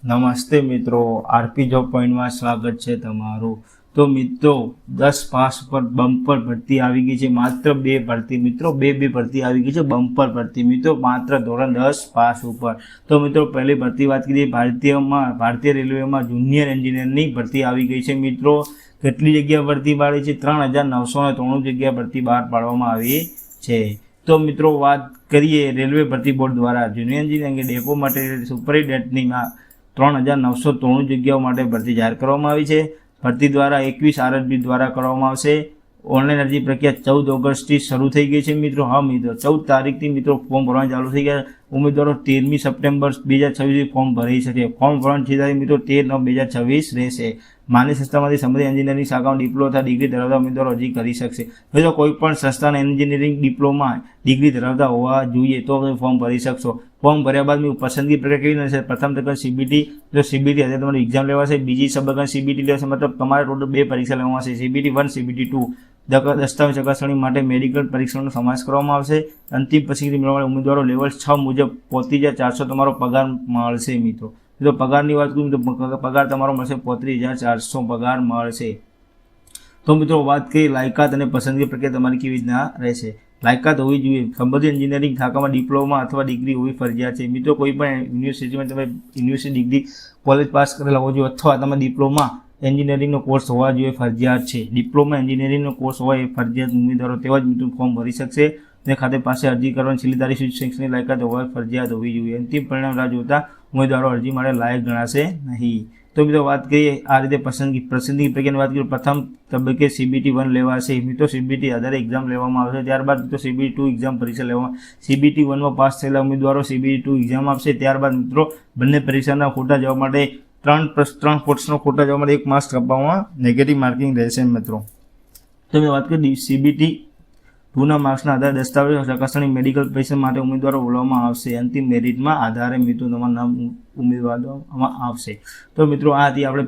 નમસ્તે મિત્રો, RP job પોઈન્ટમાં સ્વાગત છે તમારું। તો મિત્રો 10 પાસ પર બમ્પર ભરતી આવી ગઈ છે। માત્ર બે ભરતી મિત્રો બે ભરતી આવી ગઈ છે, બમ્પર ભરતી મિત્રો માત્ર ધોરણ 10 પાસ ઉપર। તો મિત્રો પહેલી ભરતી વાત કરીએ, ભારતીય રેલવેમાં જુનિયર એન્જિનિયરની ભરતી આવી ગઈ છે। મિત્રો કેટલી જગ્યા ભરતી પાડી છે? 3993 જગ્યા ભરતી બહાર પાડવામાં આવી છે। તો મિત્રો વાત કરીએ રેલવે ભરતી બોર્ડ દ્વારા જુનિયર એન્જિનિયરિંગ ડેપો માટે સુપરિટેન્ડન્ટની 3993 જગ્યાઓ માટે ભરતી જાહેર કરવામાં આવી છે। ભરતી દ્વારા 21 આરએસબી દ્વારા કરવામાં આવશે। ઓનલાઈન અરજી પ્રક્રિયા 14 ઓગસ્ટથી શરૂ થઈ ગઈ છે મિત્રો। હા મિત્રો 14 તારીખથી મિત્રો ફોર્મ ભરવાનું ચાલુ થઈ ગયા। ઉમેદવારો 13મી સપ્ટેમ્બર 2026 ફોર્મ ભરી શકે। ફોર્મ ભરવાની છેલ્લી મિત્રો 13 9 2026 રહેશે। માન્ય સંસ્થામાંથી સંબંધિત એન્જિનિયરિંગ શાખામાં ડિપ્લોમા અથવા ડિગ્રી ધરાવતા ઉમેદવારો અરજી કરી શકશે। જો કોઈ પણ સંસ્થાના એન્જિનિયરિંગ ડિપ્લોમા ડિગ્રી ધરાવતા હોવા જોઈએ તો તમે ફોર્મ ભરી શકશો। ફોર્મ ભર્યા બાદ પસંદગી પ્રક્રિયા કેવી રહેશે? પ્રથમ તબક્કે સીબીટી, જો સીબીટી હશે તમારી એક્ઝામ લેવાશે। બીજી તબક્કાની સીબીટી લેવાશે, મતલબ તમારે ટોટલ 2 પરીક્ષા લેવામાં આવશે, સીબીટી 1 સીબીટી 2। દસ્તાવેજ ચકાસણી માટે મેડિકલ પરીક્ષાનો સમાવેશ કરવામાં આવશે। અંતિમ પસંદગી મેળવવા ઉમેદવારો લેવલ 6 મુજબ 35,400 તમારો પગાર મળશે મિત્રો। તો પગારની વાત કરું તો પગાર તમારો મળશે 35,400 પગાર મળશે। તો મિત્રો વાત કરીએ લાયકાત અને પસંદગી પ્રક્રિયા તમારી કેવી રીતના રહેશે। લાયકાત હોવી જોઈએ, સંબંધિત એન્જિનિયરિંગ શાખામાં ડિપ્લોમા અથવા ડિગ્રી હોવી ફરજિયાત છે મિત્રો। કોઈ પણ યુનિવર્સિટીમાં તમે યુનિવર્સિટી ડિગ્રી કોલેજ પાસ કરેલા હોવા જોઈએ અથવા તમે ડિપ્લોમા એન્જિનિયરિંગનો કોર્સ હોવા જોઈએ ફરજિયાત છે। ડિપ્લોમા એન્જિનિયરિંગનો કોર્સ હોય એ ફરજિયાત ઉમેદવારો તેવા જ મિત્રો ફોર્મ ભરી શકશે। તે ખાતે પાસે અરજી કરવાની છેલ્લી તારીખ શૈક્ષણિક લાયકાત હોવા ફરજિયાત હોવી જોઈએ। અંતિમ પરિણામ રાહ જોતા ઉમેદવારો અરજી માટે લાયક ગણાશે નહીં। તો મિત્રો વાત કરીએ આ રીતે પસંદગી પ્રક્રિયાની વાત કરીએ, પ્રથમ તબક્કે સીબીટી 1 લેવાશે મિત્રો। સીબીટી આધારે એક્ઝામ લેવામાં આવશે। ત્યારબાદ મિત્રો સીબીટી 2 એક્ઝામ પરીક્ષા લેવામાં। સીબીટી 1માં પાસ થયેલા ઉમેદવારો સીબીટી 2 એક્ઝામ આપશે। ત્યારબાદ મિત્રો બંને પરીક્ષાના ખોટા જવા માટે 3 પોર્ટ્સનો ખોટા જવા માટે 1 માર્ક્સ કાપવામાં નેગેટિવ માર્કિંગ રહેશે મિત્રો। તો મેં વાત કરી સીબીટી 2ના માર્ક્સના આધારે દસ્તાવેજ ચકાસણી મેડિકલ પરીક્ષા માટે ઉમેદવારો બોલાવવામાં આવશે। અંતિમ મેરિટમાં આધારે મિત્રો તમારું નામ ઉમેદવારોમાં આવશે। તો મિત્રો આ હતી આપણે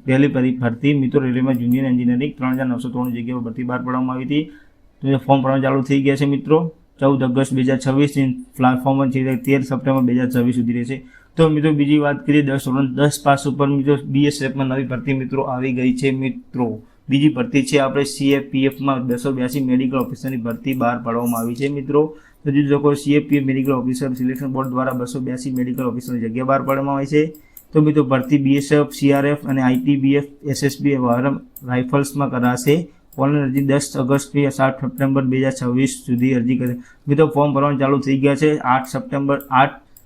પહેલી ભરતી મિત્રો રેલવેમાં જુનિયર એન્જિનિયરિંગ 3993 જગ્યાઓ ભરતી બહાર પાડવામાં આવી હતી। તો ફોર્મ ભરવાનું ચાલુ થઈ ગયા છે મિત્રો। 14 ઓગસ્ટ 2026 પ્લેટફોર્મ 13 સપ્ટેમ્બર 2026 સુધી રહેશે। તો મિત્રો બીજી વાત કરીએ 10 પાસ ઉપર મિત્રો બીએસએફમાં નવી ભરતી મિત્રો આવી ગઈ છે મિત્રો। બીજી ભરતી છે આપણે સીએપીએફમાં 282 મેડિકલ ઓફિસરની ભરતી બહાર પાડવામાં આવી છે મિત્રો। તો જોઈ શકો CAPF medical officer selection board દ્વારા 282 મેડિકલ ઓફિસરની જગ્યા બહાર પાડવામાં આવી છે। તો મિત્રો ભરતી બીએસએફ, સીઆરએફ અને આઈટીબીએફ, એસએસબી રાઇફલ્સમાં કરાશે। ઓનલાઈન અરજી 10 ઓગસ્ટથી 7 સપ્ટેમ્બર 2026 સુધી અરજી કરે મિત્રો। ફોર્મ ભરવાનું ચાલુ થઈ ગયા છે।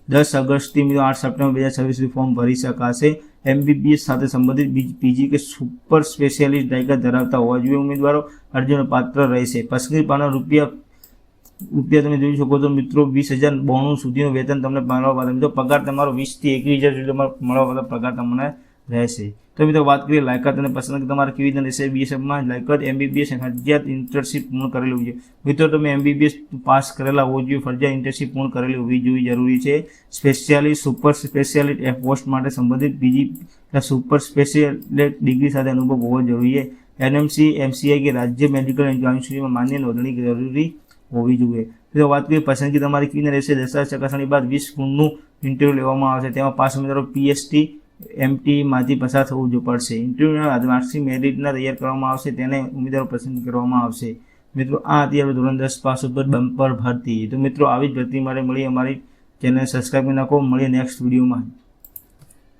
10 ઓગસ્ટથી મિત્રો 8 સપ્ટેમ્બર 2026 સુધી ફોર્મ ભરી શકાશે। એમબીબીએસ સાથે સંબંધિત પીજી કે સુપર સ્પેશિયાલિસ્ટ લાયકાત ધરાવતા હોવા જોઈએ ઉમેદવારો અરજીનો પાત્ર રહેશે। પસંદગી પાના રૂપિયા તમે જોઈ શકો છો મિત્રો 20,092 સુધીનું વેતન તમને મળવા મિત્રો પગાર તમારો 20 થી 21,000 સુધી મળવા પગાર તમને રહેશે। તો મિત્રો વાત કરીએ લાયકાત અને પસંદગી તમારે કેવી રીતે રહેશે। બીએસએફમાં લાયકાત એમબીબીએસ ફરજિયાત ઇન્ટર્નશીપ પૂર્ણ કરેલી હોવી જોઈએ મિત્રો। તમે એમબીબીએસ પાસ કરેલા હોવો જોઈએ, ફરજિયાત ઇન્ટર્નશીપ પૂર્ણ કરેલી હોવી જોઈએ જરૂરી છે। સ્પેશિયાલિસ્ટ, સુપર સ્પેશિયાલિસ્ટ પોસ્ટ માટે સંબંધિત બીજી સુપર સ્પેશિયાલિસ્ટ ડિગ્રી સાથે અનુભવ હોવો જરૂરી છે। એનએમસી, એમસીઆઈ કે રાજ્ય મેડિકલ યુનિવર્સિટીમાં માન્ય નોંધણી જરૂરી હોવી જોઈએ। તો વાત કરીએ પસંદગી તમારી કેવી રહેશે। દસ્તાવેજ ચકાસણી બાદ 20 ગુણનું ઇન્ટરવ્યૂ લેવામાં આવશે। તેમાં પાસ ઉમેદવારો પીએચડી એમટીમાંથી પસાર થવું પડશે। ઇન્ટરવ્યૂના માર્ક્સની મેરિટના તૈયાર કરવામાં આવશે, તેને ઉમેદવારો પસંદ કરવામાં આવશે મિત્રો। આ હતી આપણે ધોરણ 10 પાસ ઉપર બમ્પર ભરતી। તો મિત્રો આવી જ ભરતી માટે મળી અમારી ચેનલ સબસ્ક્રાઈબ કરી નાખો। મળીએ નેક્સ્ટ વિડીયોમાં।